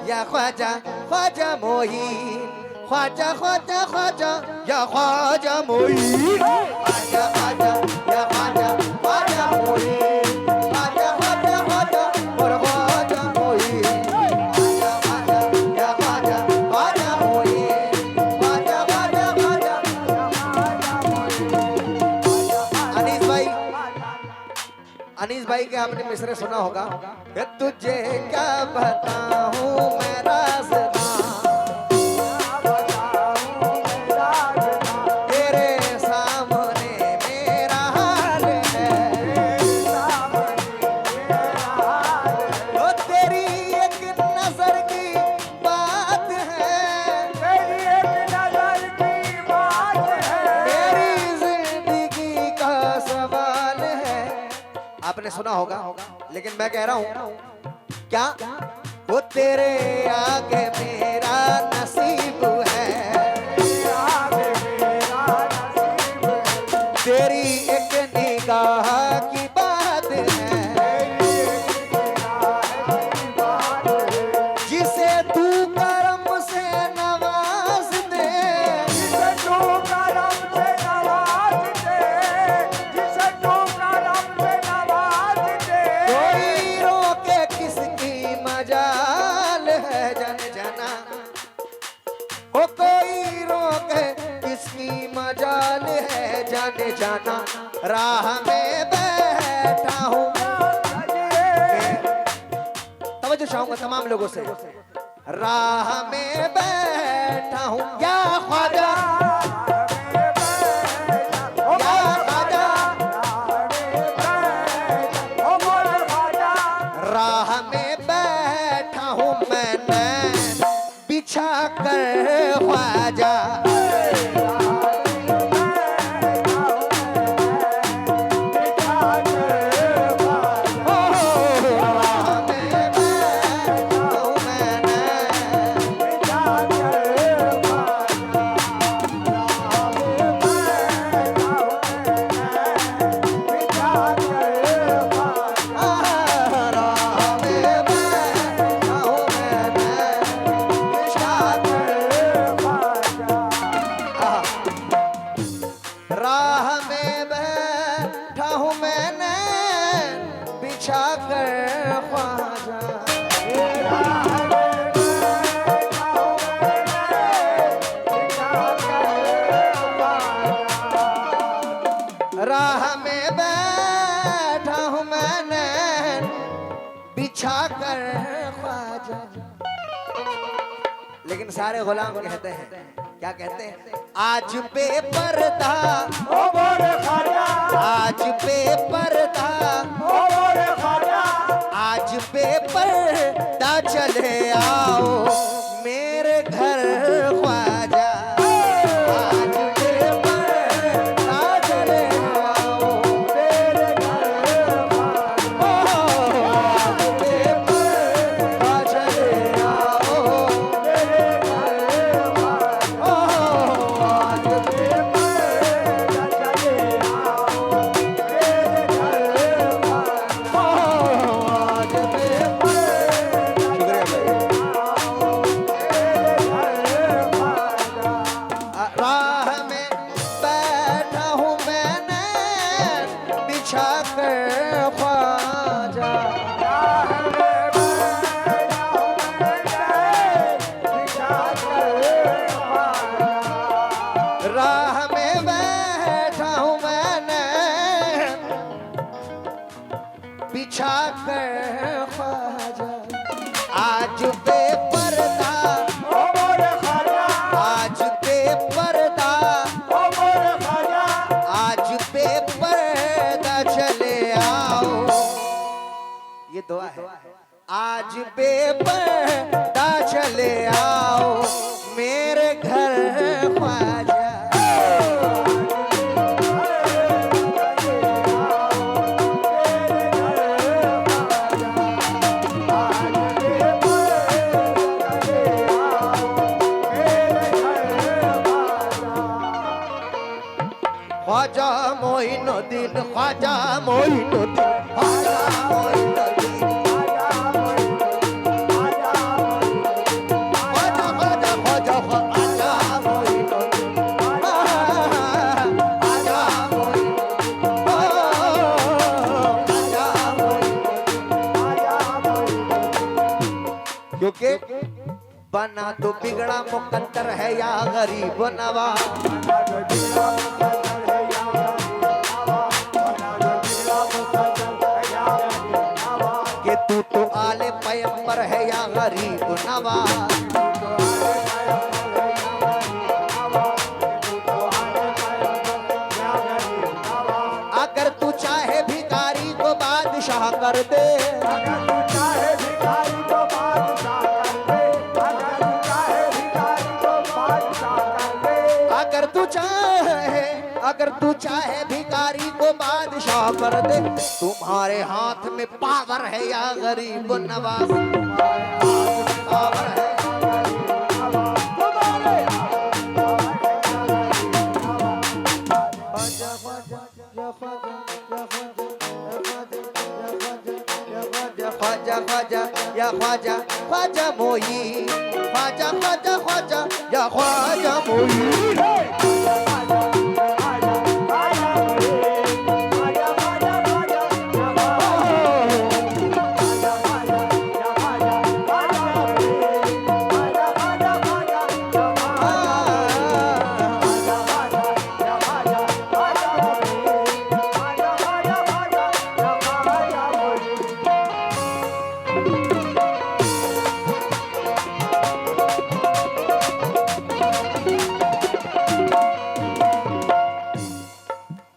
या ख्वाजा ख्वाजा मोइन ख्वाजा ख्वाजा ख्वाजा या ख्वाजा मोइन ख्वाजा ख्वाजा या ख्वाजा ख्वाजा मोइन ख्वाजा ख्वाजा ख्वाजा और ख्वाजा मोइन ख्वाजा ख्वाजा या ख्वाजा ख्वाजा मोइन ख्वाजा ख्वाजा ख्वाजा अनीस भाई के आपने मिसरे सुना होगा कि तुझे क्या बताऊं मैं राज़ तेरे सामने मेरा हाल है ओ तेरी एक नजर की बात है तेरी जिंदगी का सवाल है। आपने सुना होगा लेकिन मैं कह रहा हूं क्या वो तेरे आगे मेरा नसीब है तेरी एक निगाह की बात है जिसे तू करम से नवाज दे कोई रोके किसकी मजाल है जन जना ओ कोई रोके किसकी मजाल है जाने जाना राह में बैठा हूँ तवज्जो चाहूंगा तमाम लोगों से राह में बैठा हूँ क्या ख्वाजा राह में बैठा हूँ मैंने बिछा कर ख्वाजा राह में बैठा हूँ मैंने बिछा कर ख्वाजा राह में बैठा हूँ मैंने बिछा कर ख्वाजा। लेकिन सारे गुलाम कहते हैं क्या कहते हैं आज बेपर्दा आज बेपर्दा आज बेपर्दा चले आओ मेरे घर ख्वाजा आज बेपर्दा चले आओ मेरे घर आज बेपर्दा चले आओ मेरे राह में बैठा हूँ मैंने बिछा कर ख्वाजा राह में बैठा हूँ मैंने बिछा कर ख्वाजा आज बेपर्दा आज बेपर्दा आज बेपर्दा चले आओ ये दुआ है आज बेपर्दा चले आओ मेरे घर ख्वाजा ख्वाजा मोइनुद्दीन ख्वाजा मोइनुद्दीन ख्वाजा मोइनुद्दीन क्योंकि बना तो बिगड़ा मुकद्दर है या गरीब नवाज। कि तू तो आले पैगंबर है या गरीब नवाज। अगर तू चाहे भिखारी को बादशाह कर दे, अगर तू चाहे भिखारी को बादशाह कर दे। तुम्हारे हाथ में पावर है या गरीब नवाज, पावर है। ख्वाजा ख्वाजा या ख्वाजा ख्वाजा मोई, ख्वाजा ख्वाजा ख्वाजा या ख्वाजा मोई।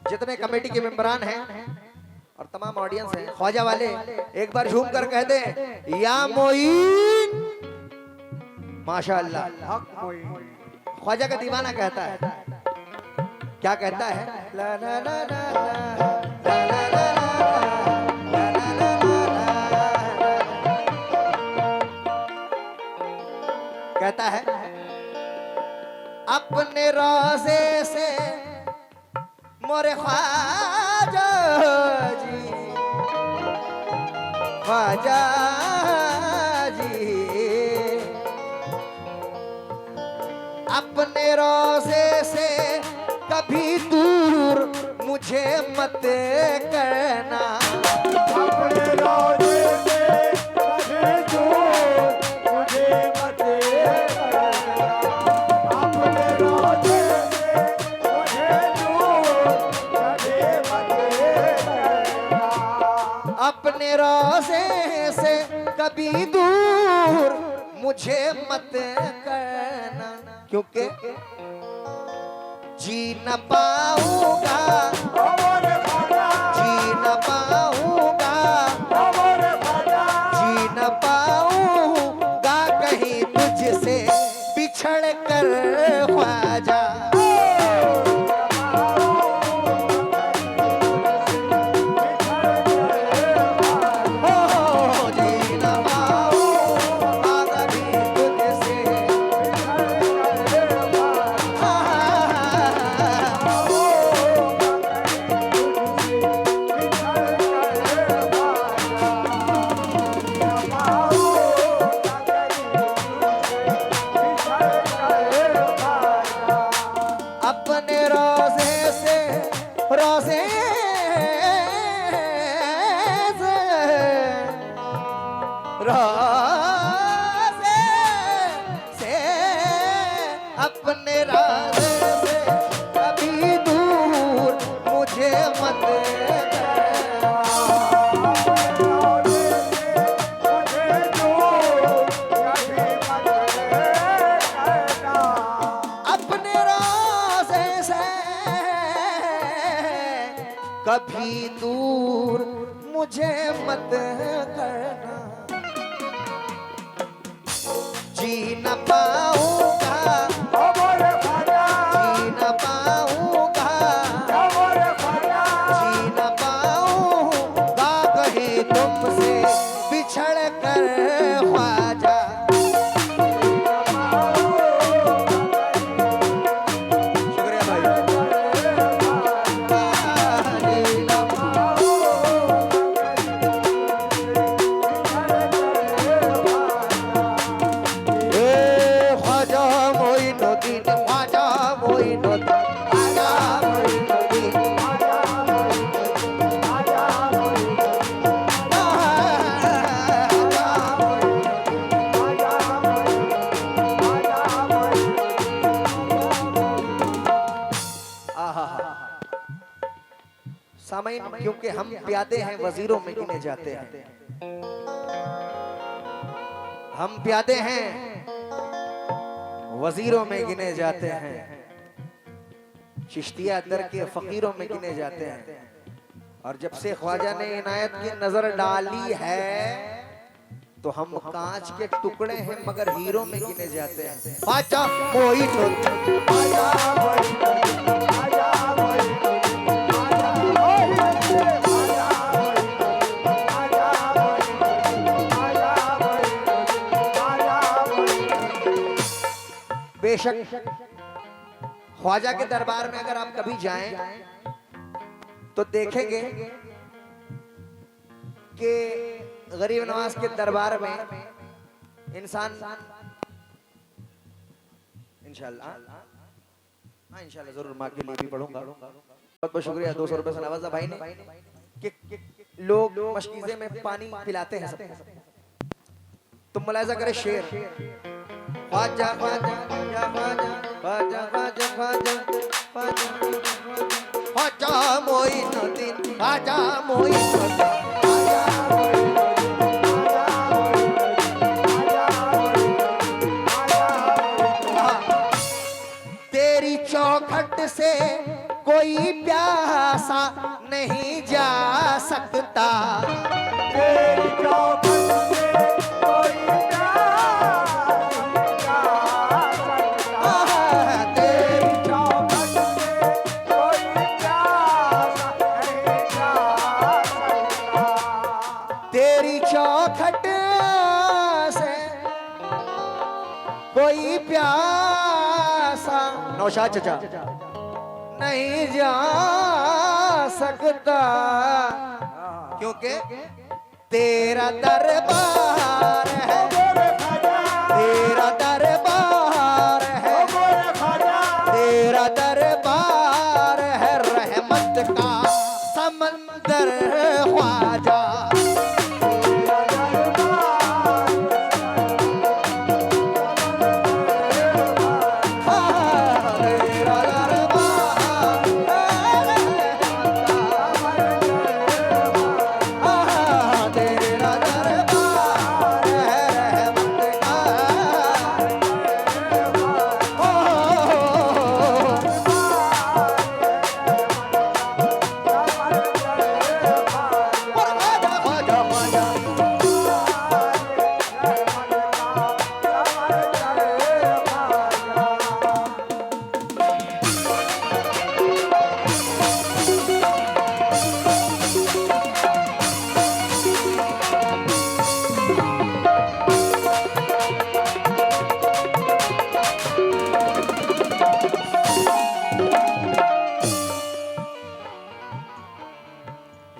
जितने कमेटी के मेंबरान हैं और तमाम ऑडियंस हैं, ख्वाजा वाले एक बार झूम कर कह दे या मोइन। माशाअल्लाह, ख्वाजा का दीवाना कहता है, क्या कहता है? ला ला ला ला ला ला ला कहता है अपने रोज़े से मोरे ख्वाजा जी, ख्वाजा जी, अपने रोज़े से कभी दूर मुझे मत करना। अपने रोज़े से कभी दूर मुझे मत करना। अपने रोज़े अपने रोज़े से कभी दूर मुझे मत करना, क्योंकि जी न पाऊंगा, जी न पाऊंगा, जी न पाऊंगा कहीं तुझसे बिछड़ कर ख्वाजा। अपने राज़े से कभी दूर मुझे मत अपने राज़े से कभी दूर मुझे मत करना। जी न पाऊंगा, जी न पाऊंगा, जी न पाऊंगा कहीं तुमसे बिछड़ कर ख्वाजा। सामईन, क्योंकि हम प्यादे हैं वजीरों में गिने जाते हैं। हम प्यादे हैं वजीरों में गिने जाते हैं, चिश्तिया दर के फकीरों में गिने जाते हैं। और जब से ख्वाजा ने इनायत की नजर डाली है तो हम कांच के टुकड़े हैं मगर हीरो में गिने जाते हैं। ख्वाजा मोइनुद्दीन, ख्वाजा मोइनुद्दीन, ख्वाजा मोइनुद्दीन, ख्वाजा मोइनुद्दीन, ख्वाजा मोइनुद्दीन, ख्वाजा मोइनुद्दीन, ख्वाजा मोइनुद्दीन। बेशक ख्वाजा के दरबार में अगर आप कभी जाएं तो देखेंगे कि गरीब नवाज के दरबार में इंसान इंशाल्लाह जरूर माँ के लिए भी पढ़ूंगा। बहुत बहुत शुक्रिया 200 रुपए से नवाजा भाई ने कि लोग मशकीज़े में पानी पिलाते हैं सब। तुम मुलाहिजा करें शेर, ख्वाजा ख्वाजा ख्वाजा ख्वाजा ख्वाजा ख्वाजा ख्वाजा मोइनुद्दीन, ख्वाजा मोइनुद्दीन, तेरी चौखट से कोई प्यासा नहीं जा सकता, तेरी चौखट से कोई प्यासा तेरी चौखट से कोई प्यासा नहीं जा सकता, तेरी चौखट से कोई प्यासा नौशाद चचा नहीं जा सकता, क्योंकि तेरा दरबार है, तेरा दरबार है, तेरा दरबार है रहमत का समंदर ख्वाजा।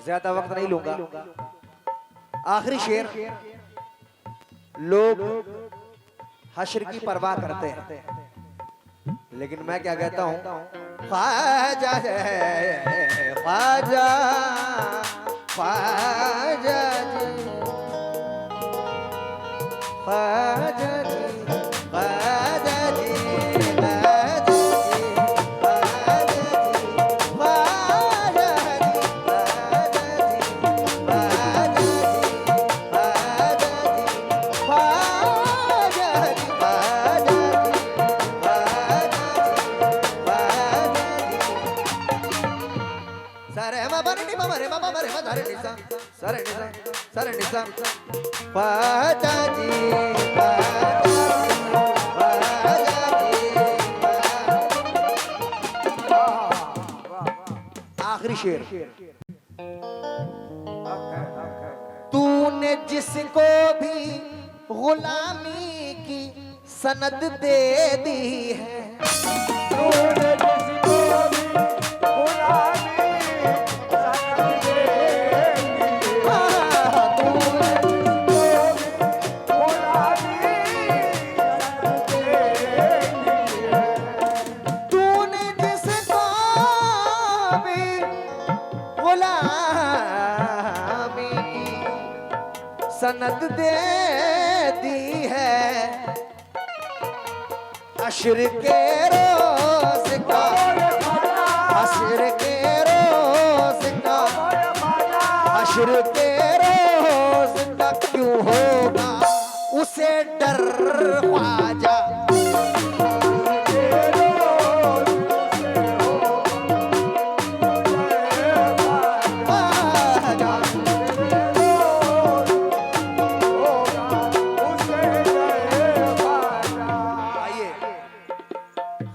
ज्यादा वक्त नहीं लूंगा। आखिरी शेर, लोग हश्र की परवाह करते हैं लेकिन मैं क्या कहता हूं, ख्वाजा है ख्वाजा ख्वाजा जी, ख्वाजा जी, ख्वाजा जी, आखिरी शेर, तूने जिसको भी गुलामी की सनद दे दी है, तूने जिसको भी गुलामी सनद दे दी है, हश्र के रोज़ का, हश्र के रोज़ का हश्र के रोज तक क्यों होगा उसे डर ख्वाजा।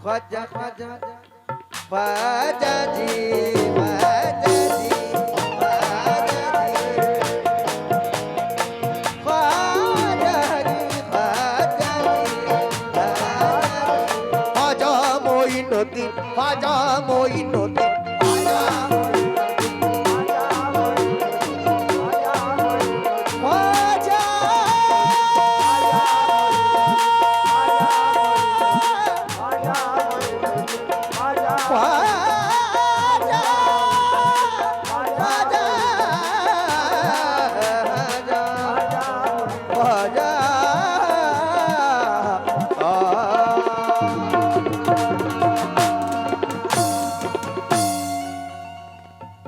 ख्वाजा ख्वाजा ख्वाजा जी ख्वाजा जी ख्वाजा जी ख्वाजा जी ख्वाजा जी ख्वाजा मोइनुद्दीन ख्वाजा मोइनुद्दीन